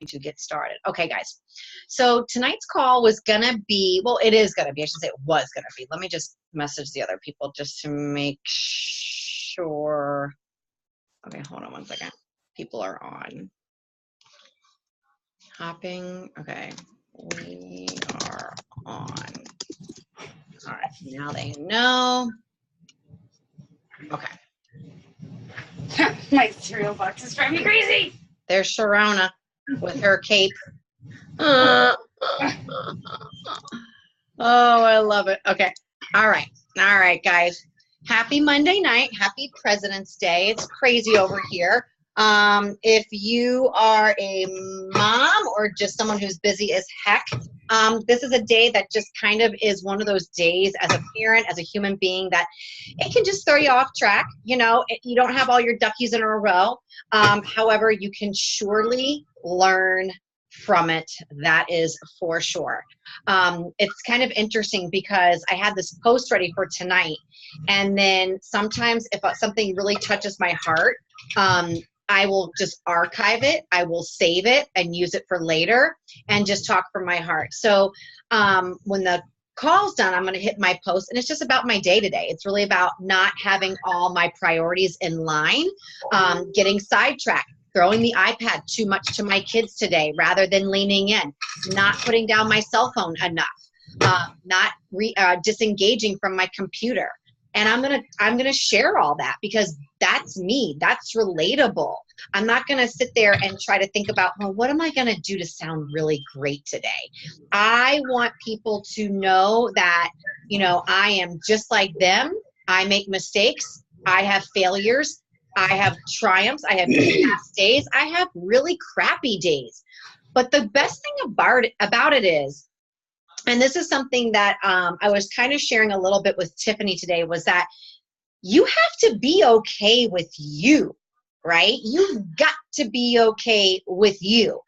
to get started. Okay, guys. So tonight's call was going to be, well, it is going to be, I should say it was going to be. Let me just message the other people just to make sure. Okay, hold on one second. People are on. Hopping. Okay, we are on. All right, now they know. Okay. My cereal box is driving me crazy. There's Sharona with her cape. Oh, I love it. Okay. All right. All right, guys. Happy Monday night. Happy President's Day. It's crazy over here. If you are a mom or just someone who's busy as heck, this is a day that just kind of is one of those days as a parent, as a human being, that it can just throw you off track. You know, you don't have all your duckies in a row. However, you can surely learn from it. That is for sure. It's kind of interesting because I had this post ready for tonight, and then sometimes if something really touches my heart, I will just archive it. I will save it and use it for later and just talk from my heart. So when the call's done, I'm going to hit my post, and it's just about my day today. It's really about not having all my priorities in line, getting sidetracked, throwing the iPad too much to my kids today rather than leaning in, not putting down my cell phone enough, not disengaging from my computer. And I'm gonna share all that because that's me. That's relatable. I'm not gonna sit there and try to think about, well, what am I gonna do to sound really great today? I want people to know that, you know, I am just like them. I make mistakes. I have failures. I have triumphs. I have past days. I have really crappy days. But the best thing about it is, and this is something that I was kind of sharing a little bit with Tiffany today, was that you have to be okay with you, right? You've got to be okay with you.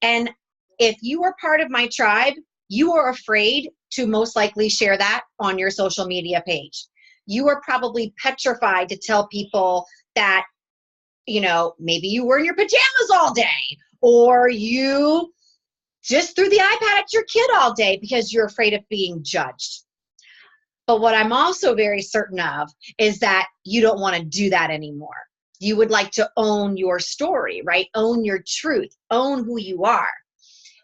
And if you are part of my tribe, you are afraid to most likely share that on your social media page. You are probably petrified to tell people that, you know, maybe you were in your pajamas all day, or you just threw the iPad at your kid all day because you're afraid of being judged. But what I'm also very certain of is that you don't want to do that anymore. You would like to own your story, right? Own your truth, own who you are.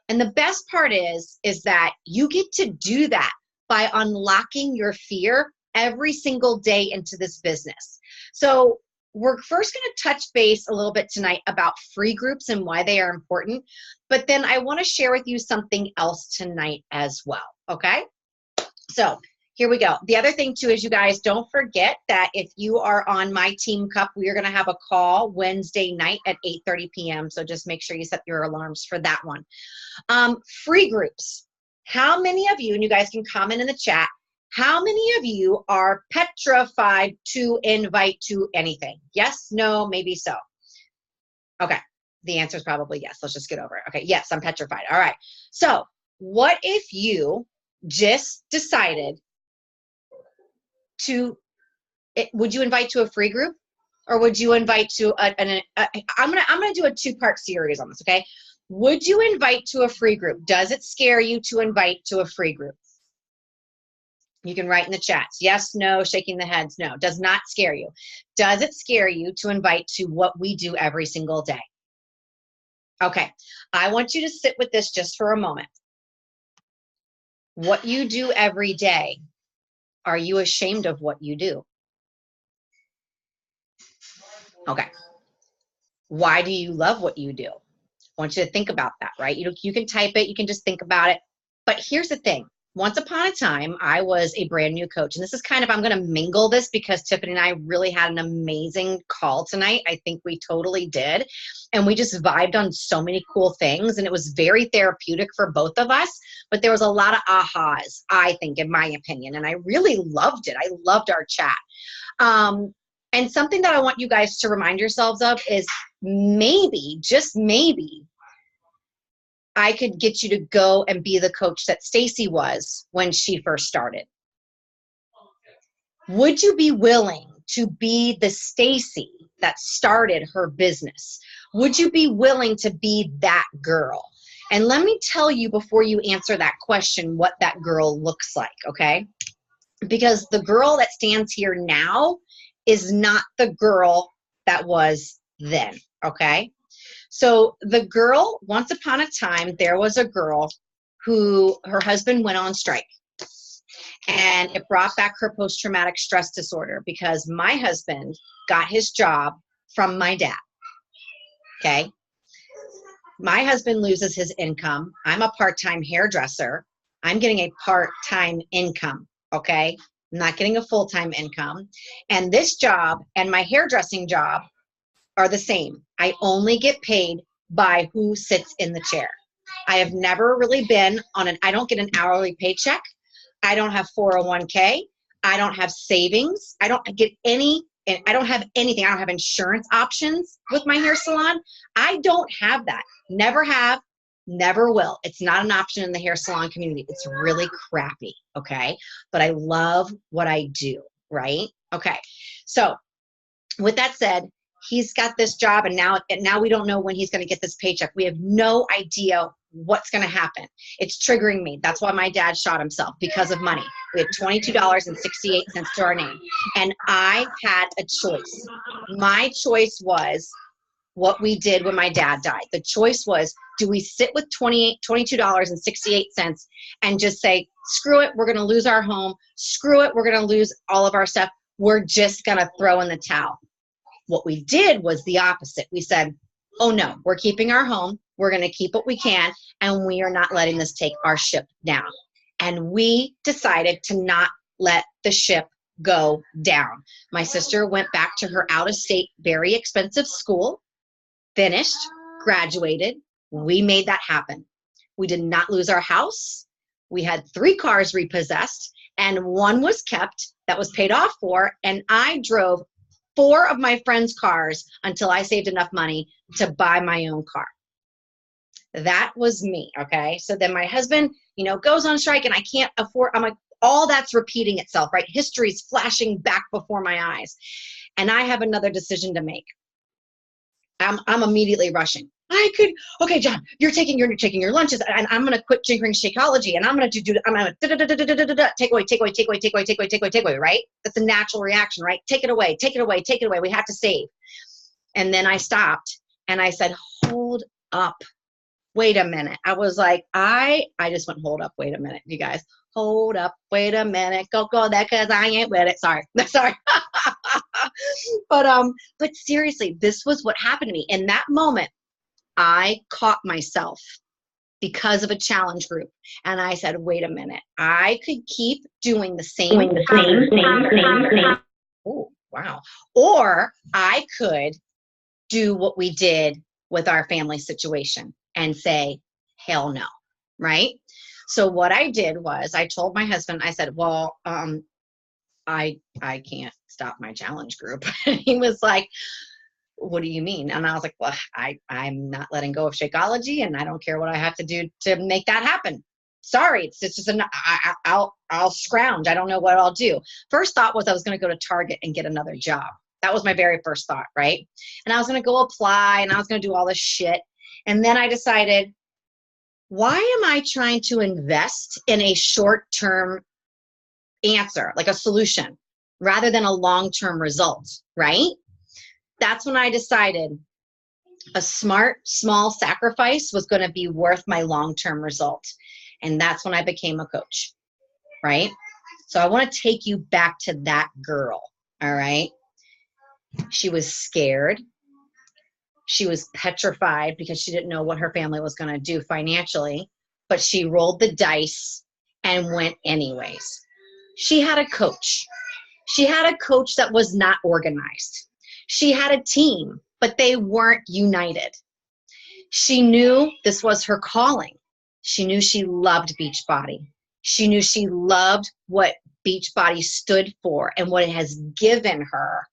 And the best part is that you get to do that by unlocking your fear every single day into this business. So we're first going to touch base a little bit tonight about free groups and why they are important. But then I want to share with you something else tonight as well. Okay? So here we go. The other thing too is, you guys, don't forget that if you are on my Team Cup, we are going to have a call Wednesday night at 8:30 p.m. So just make sure you set your alarms for that one. Free groups. How many of you, and you guys can comment in the chat, how many of you are petrified to invite to anything? Yes, no, maybe so. Okay, the answer is probably yes. Let's just get over it. Okay, yes, I'm petrified. All right. So what if you just decided to, would you invite to a free group, or would you invite to I'm gonna do a two-part series on this, okay? Would you invite to a free group? Does it scare you to invite to a free group? You can write in the chats. Yes, no, shaking the heads. No, does not scare you. Does it scare you to invite to what we do every single day? Okay, I want you to sit with this just for a moment. What you do every day, are you ashamed of what you do? Okay. Why do you love what you do? I want you to think about that, right? You can type it, you can just think about it. But here's the thing. Once upon a time, I was a brand new coach. And this is kind of, I'm going to mingle this because Tiffany and I really had an amazing call tonight. I think we totally did. And we just vibed on so many cool things. And it was very therapeutic for both of us. But there was a lot of ahas, I think, in my opinion. And I really loved it. I loved our chat. And something that I want you guys to remind yourselves of is maybe, just maybe, I could get you to go and be the coach that Stacy was when she first started. Would you be willing to be the Stacy that started her business? Would you be willing to be that girl? And let me tell you before you answer that question what that girl looks like, okay? Because the girl that stands here now is not the girl that was then, okay? So the girl, once upon a time, there was a girl who her husband went on strike. And it brought back her post-traumatic stress disorder because my husband got his job from my dad, okay? My husband loses his income. I'm a part-time hairdresser. I'm getting a part-time income, okay? I'm not getting a full-time income. And this job and my hairdressing job are the same. I only get paid by who sits in the chair. I have never really been on I don't get an hourly paycheck. I don't have 401k. I don't have savings. I don't get any, and I don't have anything. I don't have insurance options with my hair salon. I don't have that. Never have, never will. It's not an option in the hair salon community. It's really crappy, okay? But I love what I do, right? Okay, so with that said, he's got this job and now we don't know when he's gonna get this paycheck. We have no idea what's gonna happen. It's triggering me. That's why my dad shot himself, because of money. We had $22.68 to our name. And I had a choice. My choice was what we did when my dad died. The choice was, do we sit with $22.68 and just say, screw it, we're gonna lose our home. Screw it, we're gonna lose all of our stuff. We're just gonna throw in the towel. What we did was the opposite. We said, oh no, we're keeping our home. We're going to keep what we can, and we are not letting this take our ship down. And we decided to not let the ship go down. My sister went back to her out-of-state, very expensive school, finished, graduated. We made that happen. We did not lose our house. We had 3 cars repossessed, and 1 was kept that was paid off for, and I drove 4 of my friends' cars until I saved enough money to buy my own car. That was me, okay? So then my husband, goes on strike and I can't afford, I'm like, all that's repeating itself, right? History's flashing back before my eyes. And I have another decision to make. I'm immediately rushing. Okay, John, you're taking your lunches, and I'm gonna quit drinking Shakeology, and I'm gonna take away, right? That's a natural reaction, right? Take it away. We have to save. And then I stopped and I said, hold up, wait a minute. I was like, I just went, hold up, wait a minute, you guys. Hold up, wait a minute, go there, cause I ain't with it. Sorry. But seriously, this was what happened to me. In that moment, I caught myself because of a challenge group. And I said, wait a minute, I could keep doing the same thing. Oh, wow. Or I could do what we did with our family situation and say, hell no, right? So what I did was I told my husband, I said, well, I can't stop my challenge group. And he was like, what do you mean? And I was like, well, I'm not letting go of Shakeology, and I don't care what I have to do to make that happen. Sorry, it's just I'll scrounge. I don't know what I'll do. First thought was I was going to go to Target and get another job. That was my very first thought, right? And I was going to go apply, and I was going to do all this shit. And then I decided, why am I trying to invest in a short-term answer, like a solution, rather than a long-term result, right? That's when I decided a smart, small sacrifice was going to be worth my long-term result. And that's when I became a coach, right? So I want to take you back to that girl, all right? She was scared. She was petrified because she didn't know what her family was going to do financially, but she rolled the dice and went anyways. She had a coach. She had a coach that was not organized. She had a team, but they weren't united. She knew this was her calling. She knew she loved Beachbody. She knew she loved what Beachbody stood for and what it has given her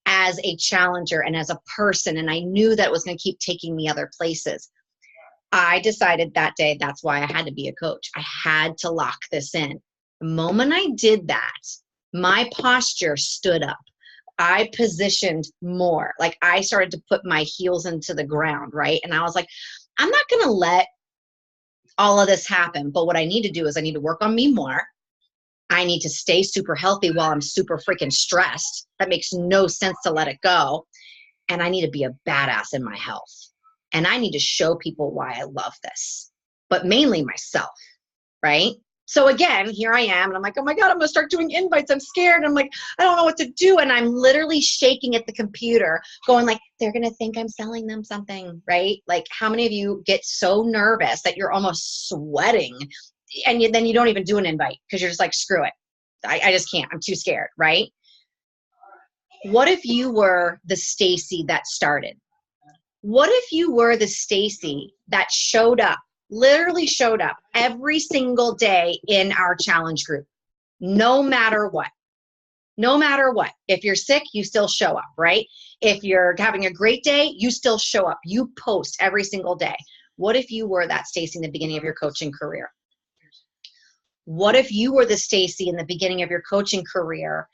as a challenger and as a person. And I knew that it was going to keep taking me other places. I decided that day that's why I had to be a coach. I had to lock this in. The moment I did that, my posture stood up. I positioned more. Like I started to put my heels into the ground, right? And I was like, I'm not going to let all of this happen. But what I need to do is I need to work on me more. I need to stay super healthy while I'm super freaking stressed. That makes no sense to let it go. And I need to be a badass in my health. And I need to show people why I love this, but mainly myself, right? So again, here I am, and I'm like, oh my God, I'm gonna start doing invites. I'm scared. I'm like, I don't know what to do. And I'm literally shaking at the computer, going like, they're gonna think I'm selling them something, right? Like how many of you get so nervous that you're almost sweating and then you don't even do an invite because you're just like, screw it. I just can't, I'm too scared, right? What if you were the Stacy that started? What if you were the Stacy that showed up, literally showed up every single day in our challenge group, no matter what? No matter what. If you're sick, you still show up, right? If you're having a great day, you still show up. You post every single day. What if you were that Stacy in the beginning of your coaching career? What if you were the Stacy in the beginning of your coaching career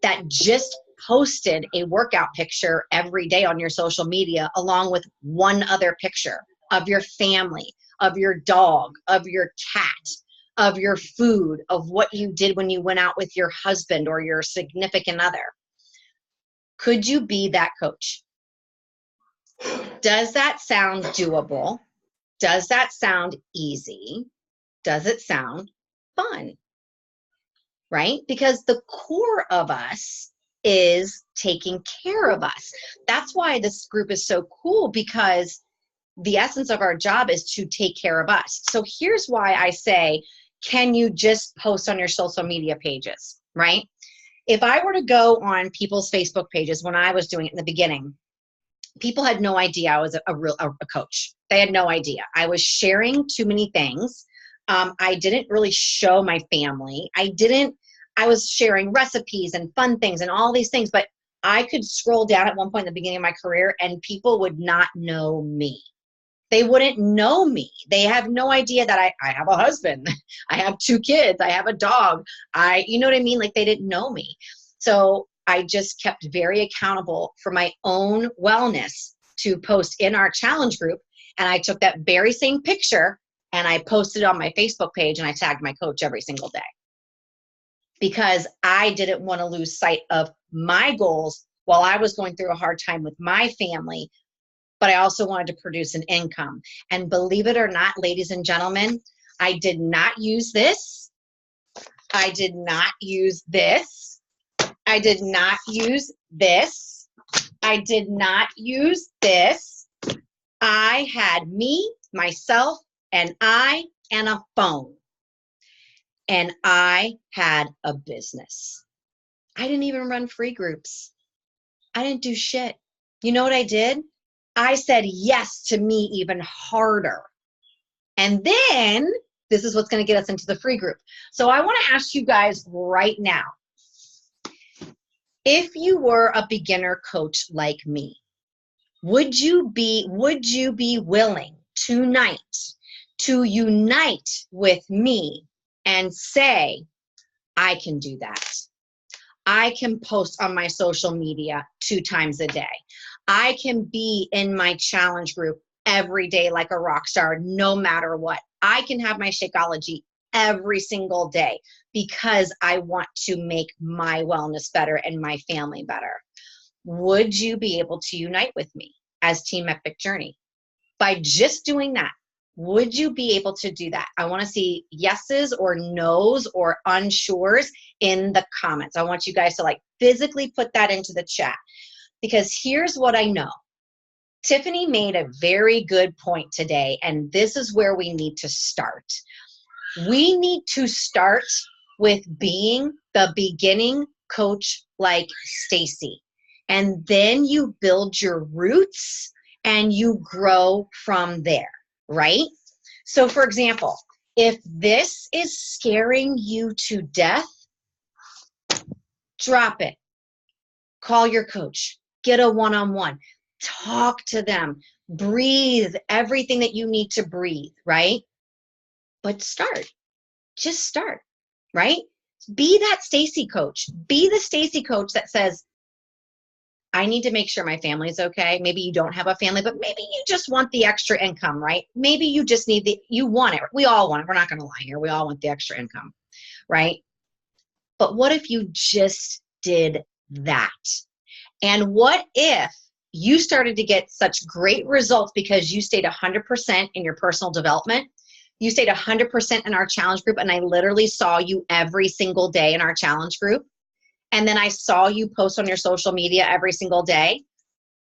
that just posted a workout picture every day on your social media along with one other picture of your family, of your dog, of your cat, of your food, of what you did when you went out with your husband or your significant other? Could you be that coach? Does that sound doable? Does that sound easy? Does it sound fun? Right? Because the core of us is taking care of us. That's why this group is so cool, because the essence of our job is to take care of us. So here's why I say, can you just post on your social media pages, right? If I were to go on people's Facebook pages when I was doing it in the beginning, people had no idea I was a coach. They had no idea. I was sharing too many things. I didn't really show my family. I was sharing recipes and fun things and all these things, but I could scroll down at one point in the beginning of my career and people would not know me. They wouldn't know me. They have no idea that I have a husband. I have 2 kids. I have a dog. You know what I mean? Like they didn't know me. So I just kept very accountable for my own wellness to post in our challenge group. And I took that very same picture and I posted it on my Facebook page and I tagged my coach every single day, because I didn't want to lose sight of my goals while I was going through a hard time with my family, but I also wanted to produce an income. And believe it or not, ladies and gentlemen, I did not use this. I did not use this. I did not use this. I did not use this. I had me, myself, and I, and a phone. And I had a business. I didn't even run free groups. I didn't do shit. You know what I did? I said yes to me even harder. And then this is what's going to get us into the free group. So I want to ask you guys right now, if you were a beginner coach like me, would you be willing tonight to unite with me and say, I can do that? I can post on my social media 2 times a day. I can be in my challenge group every day like a rock star, no matter what. I can have my Shakeology every single day because I want to make my wellness better and my family better. Would you be able to unite with me as Team Epic Journey? By just doing that, would you be able to do that? I want to see yeses or nos or unsures in the comments. I want you guys to like physically put that into the chat, because here's what I know. Tiffany made a very good point today, and this is where we need to start. We need to start with being the beginning coach like Stacy, and then you build your roots and you grow from there, right? So for example, if this is scaring you to death, drop it. Call your coach, get a one-on-one, talk to them, breathe everything that you need to breathe, right? But just start, right? Be that Stacy coach. Be the Stacy coach that says, I need to make sure my family's okay. Maybe you don't have a family, but maybe you just want the extra income, right? Maybe you just need you want it. We all want it. We're not going to lie here. We all want the extra income, right? But what if you just did that? And what if you started to get such great results because you stayed 100% in your personal development? You stayed 100% in our challenge group, and I literally saw you every single day in our challenge group. And then I saw you post on your social media every single day.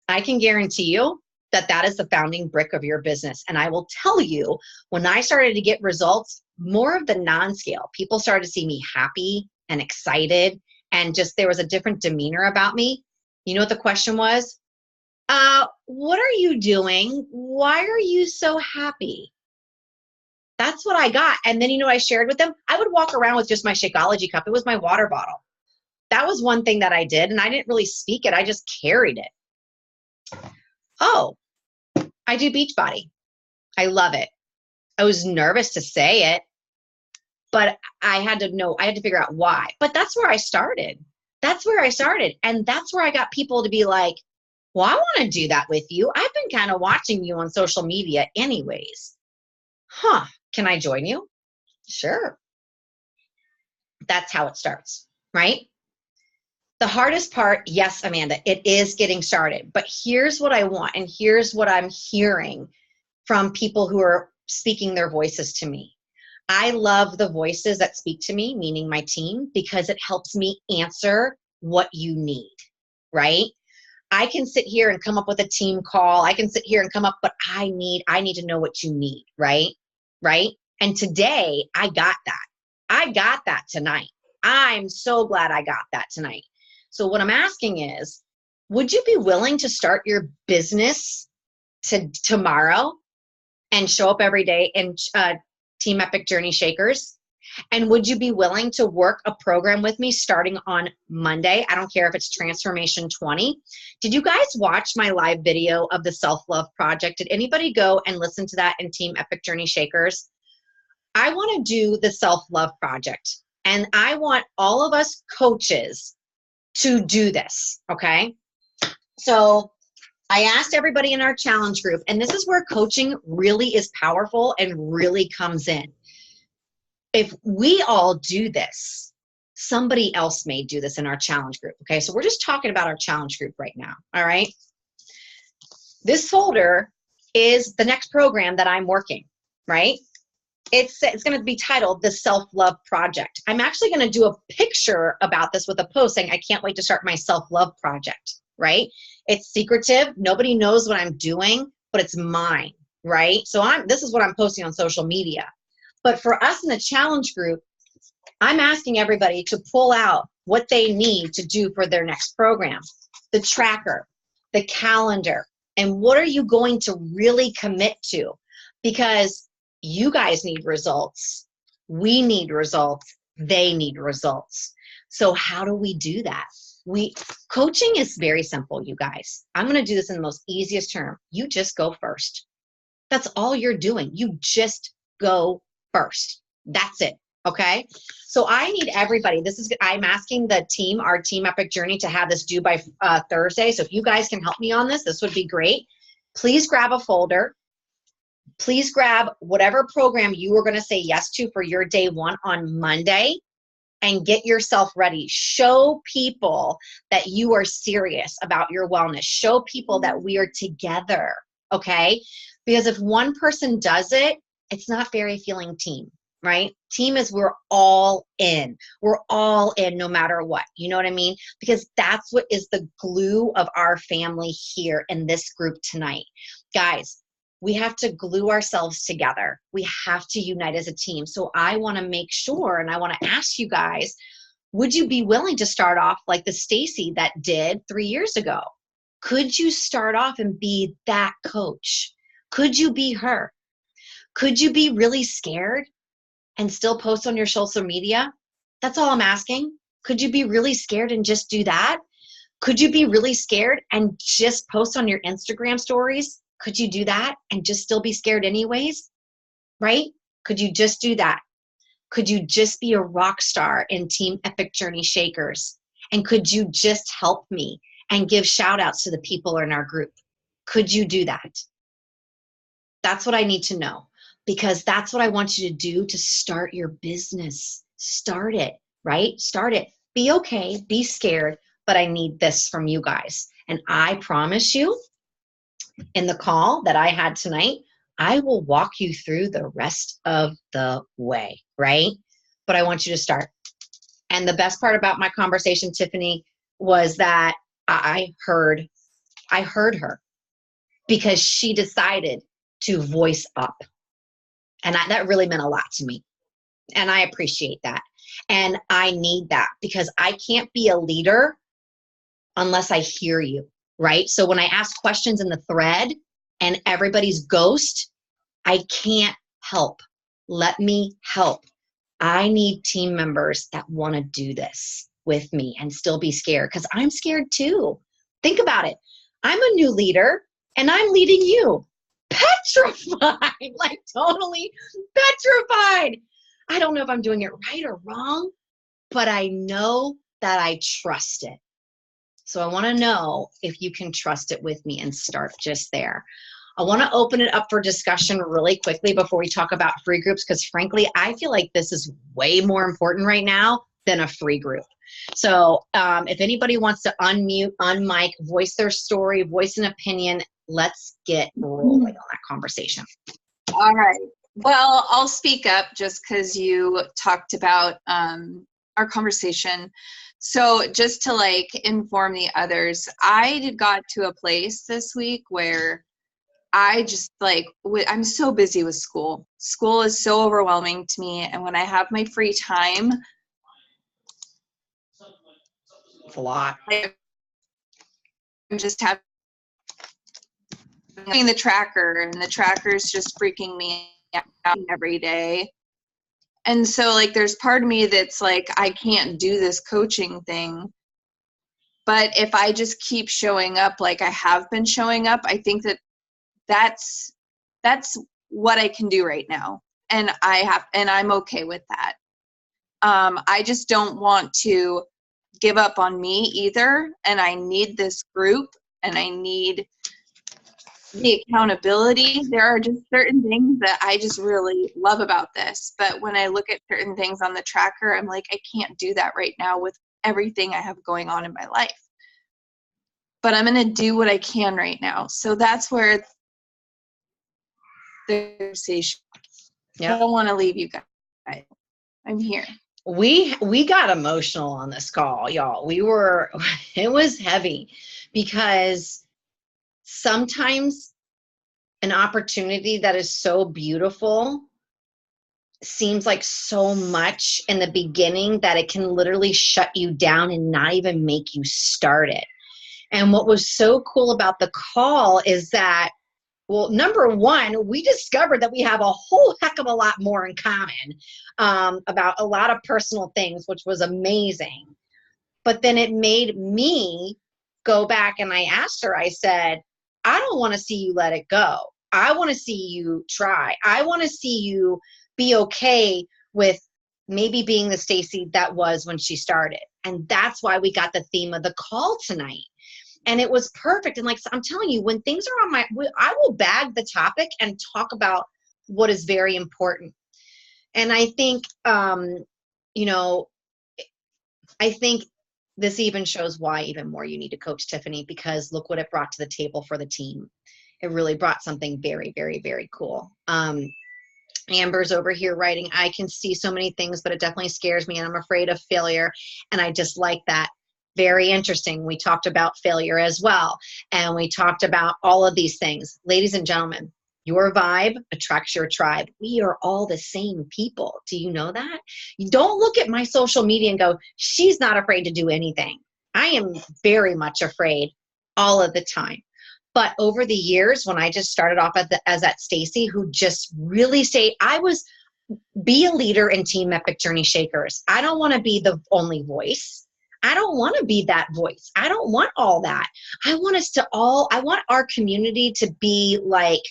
I can guarantee you that that is the founding brick of your business. And I will tell you, when I started to get results, more of the non-scale, people started to see me happy and excited, and just there was a different demeanor about me. You know what the question was? What are you doing? Why are you so happy? That's what I got. And then, you know what I shared with them? I would walk around with just my Shakeology cup. It was my water bottle. That was one thing that I did, and I didn't really speak it. I just carried it. Oh, I do Beachbody. I love it. I was nervous to say it, but I had to figure out why. But that's where I started. That's where I started. And that's where I got people to be like, well, I want to do that with you. I've been kind of watching you on social media anyways. Huh, can I join you? Sure. That's how it starts, right? The hardest part, yes, Amanda, it is getting started. But here's what I want, and here's what I'm hearing from people who are speaking their voices to me. I love the voices that speak to me, meaning my team, because it helps me answer what you need, right? I can sit here and come up with a team call. I can sit here and come up, but I need to know what you need, right? Right? And today I got that. I got that tonight. I'm so glad I got that tonight. So what I'm asking is, would you be willing to start your business tomorrow and show up every day in Team Epic Journey Shakers? And would you be willing to work a program with me starting on Monday? I don't care if it's Transformation 20. Did you guys watch my live video of the Self-Love Project? Did anybody go and listen to that in Team Epic Journey Shakers? I want to do the Self-Love Project, and I want all of us coaches to do this, okay? So I asked everybody in our challenge group, and this is where coaching really is powerful and really comes in. If we all do this, somebody else may do this in our challenge group, okay? So we're just talking about our challenge group right now, all right? This folder is the next program that I'm working, right? It's going to be titled The Self-Love Project. I'm actually going to do a picture about this with a post saying, I can't wait to start my self-love project, right? It's secretive. Nobody knows what I'm doing, but it's mine, right? So this is what I'm posting on social media. But for us in the challenge group, I'm asking everybody to pull out what they need to do for their next program, the tracker, the calendar, and what are you going to really commit to? Because you guys need results. We need results. They need results. So how do we do that? Coaching is very simple, you guys. I'm going to do this in the most easiest term. You just go first. That's all you're doing. You just go first. That's it. Okay. So I need everybody. I'm asking the team, our Team Epic Journey, to have this due by Thursday. So if you guys can help me on this would be great. Please grab a folder. Please grab whatever program you were going to say yes to for your day one on Monday and get yourself ready. Show people that you are serious about your wellness. Show people that we are together, okay? Because if one person does it, it's not very feeling team, right? Team is we're all in. We're all in no matter what. You know what I mean? Because that's what is the glue of our family here in this group tonight. Guys, we have to glue ourselves together. We have to unite as a team. So I want to make sure, and I want to ask you guys, would you be willing to start off like the Stacy that did 3 years ago? Could you start off and be that coach? Could you be her? Could you be really scared and still post on your social media? That's all I'm asking. Could you be really scared and just do that? Could you be really scared and just post on your Instagram stories? Could you do that and just still be scared anyways? Right? Could you just do that? Could you just be a rock star in Team Epic Journey Shakers? And could you just help me and give shout outs to the people in our group? Could you do that? That's what I need to know, because that's what I want you to do to start your business. Start it, right? Start it. Be okay, be scared, but I need this from you guys. And I promise you, in the call that I had tonight, I will walk you through the rest of the way, right? But I want you to start. And the best part about my conversation, Tiffany, was that I heard her, because she decided to voice up. And that really meant a lot to me. And I appreciate that. And I need that, because I can't be a leader unless I hear you, right? So when I ask questions in the thread and everybody's ghost, I can't help. Let me help. I need team members that want to do this with me and still be scared, because I'm scared too. Think about it. I'm a new leader and I'm leading you. Petrified, like totally petrified. I don't know if I'm doing it right or wrong, but I know that I trust it. So I want to know if you can trust it with me, and start just there. I want to open it up for discussion really quickly before we talk about free groups, because frankly, I feel like this is way more important right now than a free group. So if anybody wants to unmute, unmic, voice their story, voice an opinion, let's get rolling on that conversation. All right. Well, I'll speak up just because you talked about our conversation. So just to like inform the others, I got to a place this week where I just like, I'm so busy with school. School is so overwhelming to me. And when I have my free time, It's a lot. I'm just having the tracker, and the tracker is just freaking me out every day. And so like there's part of me that's like, I can't do this coaching thing. But if I just keep showing up like I have been showing up, I think that's what I can do right now. And I'm okay with that. I just don't want to give up on me either. And I need this group, and I need the accountability. There are just certain things that I just really love about this. But when I look at certain things on the tracker, I'm like, I can't do that right now with everything I have going on in my life. But I'm going to do what I can right now. So that's where the conversation. Yep. I don't want to leave you guys. I'm here. We got emotional on this call, y'all. It was heavy, because sometimes an opportunity that is so beautiful seems like so much in the beginning that it can literally shut you down and not even make you start it. And what was so cool about the call is that, well, number one, we discovered that we have a whole heck of a lot more in common about a lot of personal things, which was amazing. But then it made me go back, and I asked her, I said, I don't want to see you let it go. I want to see you try. I want to see you be okay with maybe being the Stacy that was when she started. And that's why we got the theme of the call tonight. And it was perfect. And like, I'm telling you, when things are on I will bag the topic and talk about what is very important. And I think, I think this even shows why even more you need to coach Tiffany, because look what it brought to the table for the team. It really brought something very, very, very cool. Amber's over here writing, I can see so many things, but it definitely scares me, and I'm afraid of failure. And I just like that. Very interesting. We talked about failure as well. And we talked about all of these things. Ladies and gentlemen, your vibe attracts your tribe. We are all the same people. Do you know that? You don't look at my social media and go, she's not afraid to do anything. I am very much afraid all of the time. But over the years, when I just started off as that Stacy, who just really be a leader in Team Epic Journey Shakers. I don't want to be the only voice. I don't want to be that voice. I don't want all that. I want our community to be like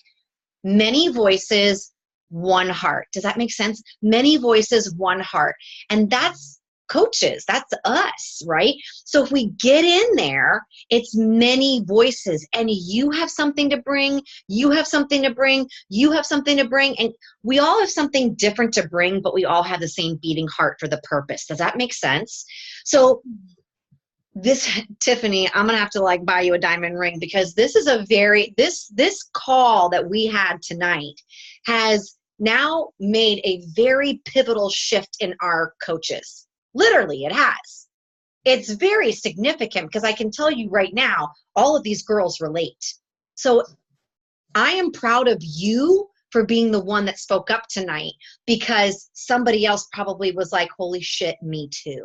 many voices, one heart. Does that make sense? Many voices, one heart. And that's coaches. That's us, right? So if we get in there, it's many voices, and you have something to bring, you have something to bring, you have something to bring, and we all have something different to bring, but we all have the same beating heart for the purpose. Does that make sense? So this, Tiffany, I'm gonna have to like buy you a diamond ring, because this is a very, this call that we had tonight has now made a very pivotal shift in our coaches. Literally, it has. It's very significant, because I can tell you right now, all of these girls relate. So I am proud of you for being the one that spoke up tonight, because somebody else probably was like, holy shit, me too.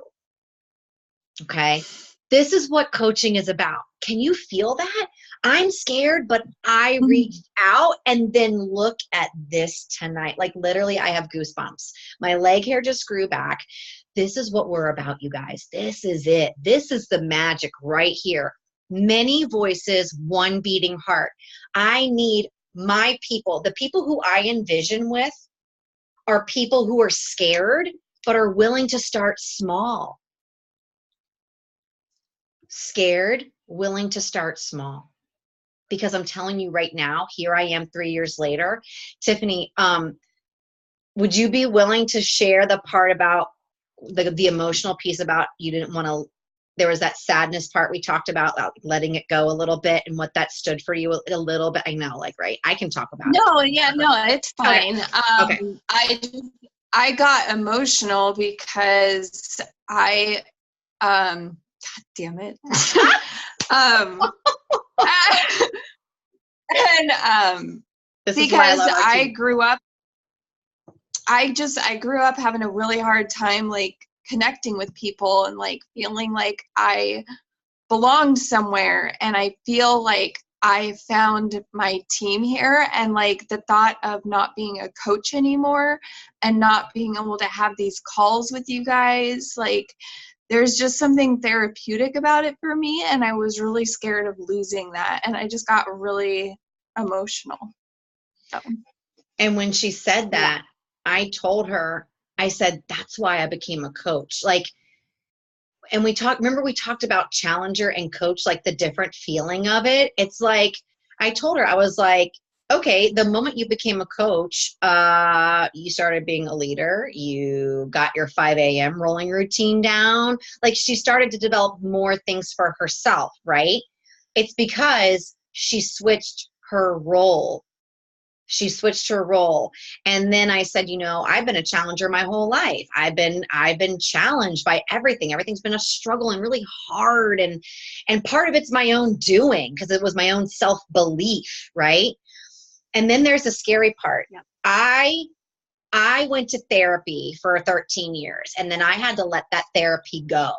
Okay. This is what coaching is about. Can you feel that? I'm scared, but I reached out, and then look at this tonight. Like literally, I have goosebumps. My leg hair just grew back. This is what we're about, you guys. This is it. This is the magic right here. Many voices, one beating heart. I need my people, the people who I envision with are people who are scared, but are willing to start small. Scared, willing to start small. Because I'm telling you right now, here I am 3 years later. Tiffany, would you be willing to share the part about the emotional piece about you didn't want to, there was that sadness part we talked about letting it go a little bit, and what that stood for you a little bit? I know, like, right? I can talk about it. No, yeah, no, it's fine. Okay. I got emotional because God damn it. And This is why I because love our I team. grew up, I grew up having a really hard time like connecting with people, and like feeling like I belonged somewhere, and I feel like I found my team here. And like the thought of not being a coach anymore, and not being able to have these calls with you guys, like there's just something therapeutic about it for me, and I was really scared of losing that, and I just got really emotional. So. And when she said that, I told her, I said, that's why I became a coach. Like, and we talked, remember we talked about challenger and coach, like the different feeling of it. It's like, I told her, I was like, okay, the moment you became a coach, you started being a leader, you got your 5 a.m. rolling routine down. Like she started to develop more things for herself, right? It's because she switched her role. She switched her role. And then I said, you know, I've been a challenger my whole life. I've been challenged by everything. Everything's been a struggle and really hard. And part of it's my own doing, because it was my own self-belief, right? And then there's the scary part. Yeah. I went to therapy for 13 years, and then I had to let that therapy go.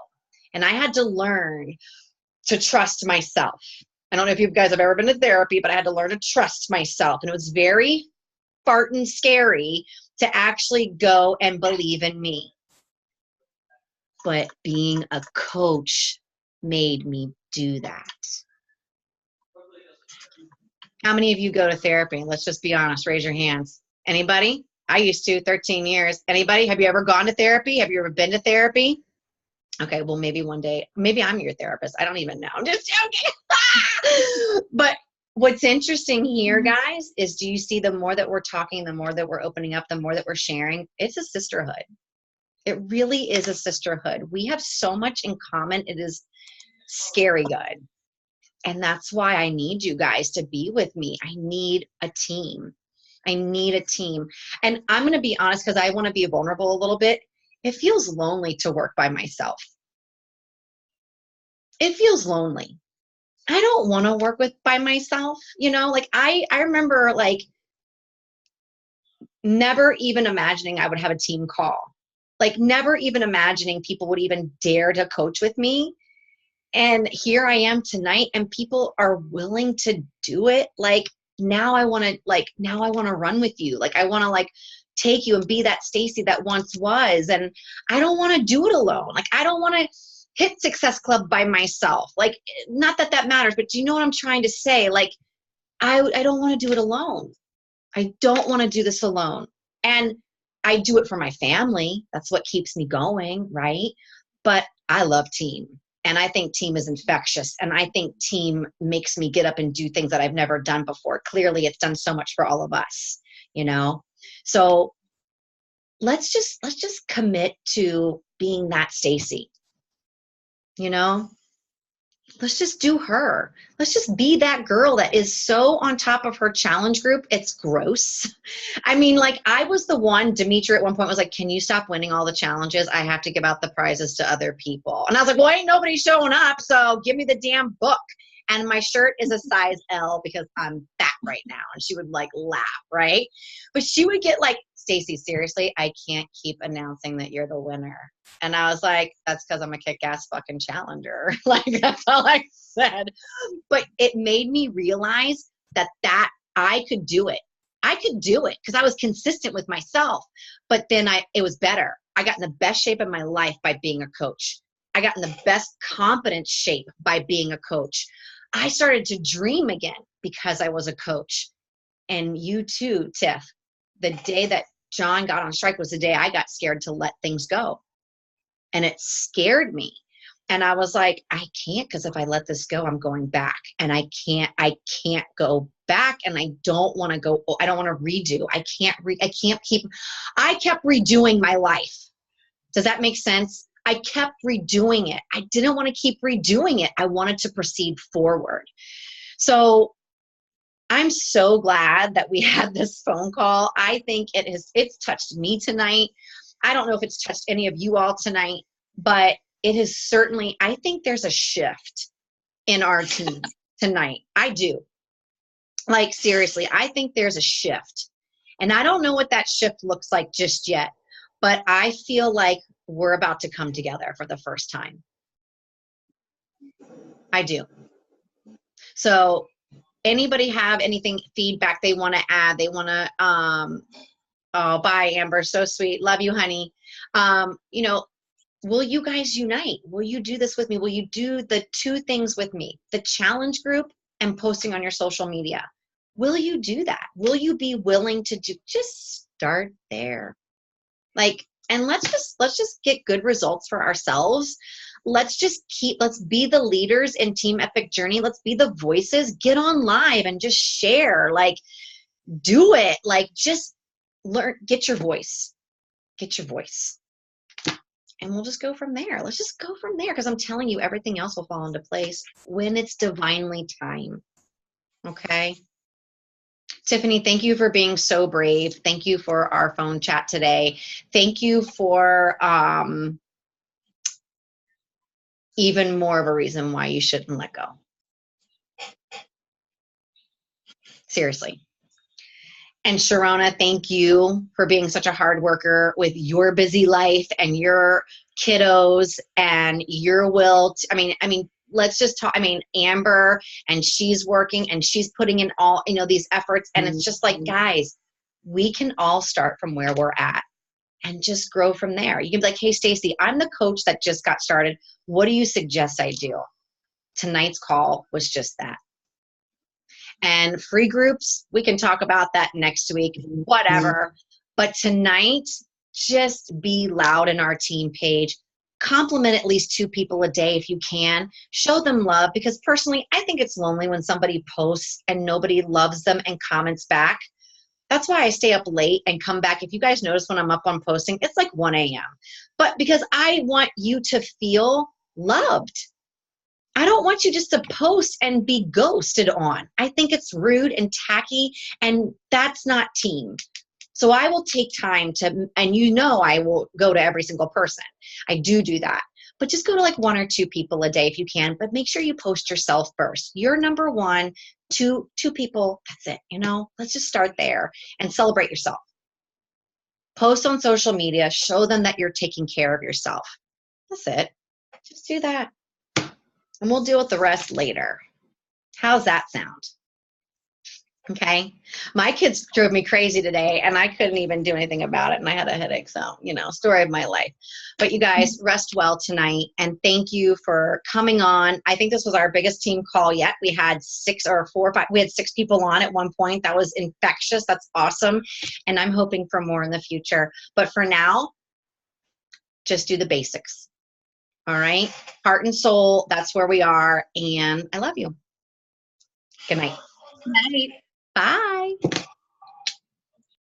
And I had to learn to trust myself. I don't know if you guys have ever been to therapy, but I had to learn to trust myself. And it was very farting scary to actually go and believe in me. But being a coach made me do that. How many of you go to therapy? Let's just be honest. Raise your hands. Anybody? I used to, 13 years. Anybody? Have you ever gone to therapy? Have you ever been to therapy? Okay, well, maybe one day, maybe I'm your therapist. I don't even know. I'm just joking. But what's interesting here, guys, is do you see the more that we're talking, the more that we're opening up, the more that we're sharing, it's a sisterhood. It really is a sisterhood. We have so much in common. It is scary good. And that's why I need you guys to be with me. I need a team. I need a team. And I'm going to be honest, because I want to be vulnerable a little bit. It feels lonely to work by myself. It feels lonely. I don't want to work by myself. You know, like I remember like never even imagining I would have a team call. Like never even imagining people would even dare to coach with me. And here I am tonight, and people are willing to do it. Like now I want to run with you. Like I want to take you and be that Stacy that once was. And I don't want to do it alone. Like I don't want to hit Success Club by myself. Like, not that that matters, but do you know what I'm trying to say? Like, I don't want to do it alone. I don't want to do this alone. And I do it for my family. That's what keeps me going, right? But I love team. And I think team is infectious. And I think team makes me get up and do things that I've never done before. Clearly, it's done so much for all of us, you know? So let's just commit to being that Stacy, you know? Let's just do her. Let's just be that girl that is so on top of her challenge group. It's gross. I mean, like, I was the one, Demetria at one point was like, can you stop winning all the challenges? I have to give out the prizes to other people. And I was like, well, ain't nobody showing up, so give me the damn book. And my shirt is a size L because I'm fat right now. And she would like laugh, right? But she would get like, Stacy, seriously, I can't keep announcing that you're the winner. And I was like, that's because I'm a kick-ass fucking challenger. Like, that's all I said. But it made me realize that I could do it. I could do it because I was consistent with myself. But then it was better. I got in the best shape of my life by being a coach. I got in the best confidence shape by being a coach. I started to dream again because I was a coach. And you too, Tiff. The day that John got on strike was the day I got scared to let things go. And it scared me. And I was like, I can't, because if I let this go, I'm going back. And I can't go back. And I don't want to go, I don't want to redo. I kept redoing my life. Does that make sense? I kept redoing it. I didn't want to keep redoing it. I wanted to proceed forward. So I'm so glad that we had this phone call. I think it's touched me tonight. I don't know if it's touched any of you all tonight, but it has certainly, I think there's a shift in our team tonight. I do. Like, seriously, I think there's a shift. And I don't know what that shift looks like just yet, but I feel like we're about to come together for the first time. I do. So anybody have anything, feedback they want to add? They want to, oh, bye, Amber. So sweet. Love you, honey. You know, will you guys unite? Will you do this with me? Will you do the two things with me? The challenge group and posting on your social media. Will you do that? Will you be willing to just start there? Like, and let's just get good results for ourselves. Let's be the leaders in Team Epic Journey. Let's be the voices. Get on live and just share. Like, do it. Like, just learn, get your voice. Get your voice. And we'll just go from there. Let's just go from there, because I'm telling you, everything else will fall into place when it's divinely time. Okay? Tiffany, thank you for being so brave. Thank you for our phone chat today. Thank you for even more of a reason why you shouldn't let go. Seriously. And Sharona, thank you for being such a hard worker with your busy life and your kiddos and your will. I mean, let's just talk. I mean, Amber, and she's working and she's putting in all, these efforts. And it's just like, guys, we can all start from where we're at and just grow from there. You can be like, hey, Stacy, I'm the coach that just got started. What do you suggest I do? Tonight's call was just that. And free groups, we can talk about that next week, whatever. But tonight, just be loud in our team page. Compliment at least 2 people a day if you can. Show them love, because personally, I think it's lonely when somebody posts and nobody loves them and comments back. That's why I stay up late and come back. If you guys notice when I'm up on posting, it's like 1 a.m. But because I want you to feel loved. I don't want you just to post and be ghosted on. I think it's rude and tacky, and that's not team. So I will take time to, and I will go to every single person. I do that. But just go to like 1 or 2 people a day if you can, but make sure you post yourself first. You're number 1, 2 people, that's it. Let's just start there and celebrate yourself. Post on social media, show them that you're taking care of yourself. That's it. Just do that. And we'll deal with the rest later. How's that sound? Okay. My kids drove me crazy today and I couldn't even do anything about it. And I had a headache. So, story of my life. But you guys rest well tonight. And thank you for coming on. I think this was our biggest team call yet. We had 6 or 4 or 5. We had 6 people on at one point. That was infectious. That's awesome. And I'm hoping for more in the future. But for now, just do the basics. All right. Heart and soul. That's where we are. And I love you. Good night. Night. Bye.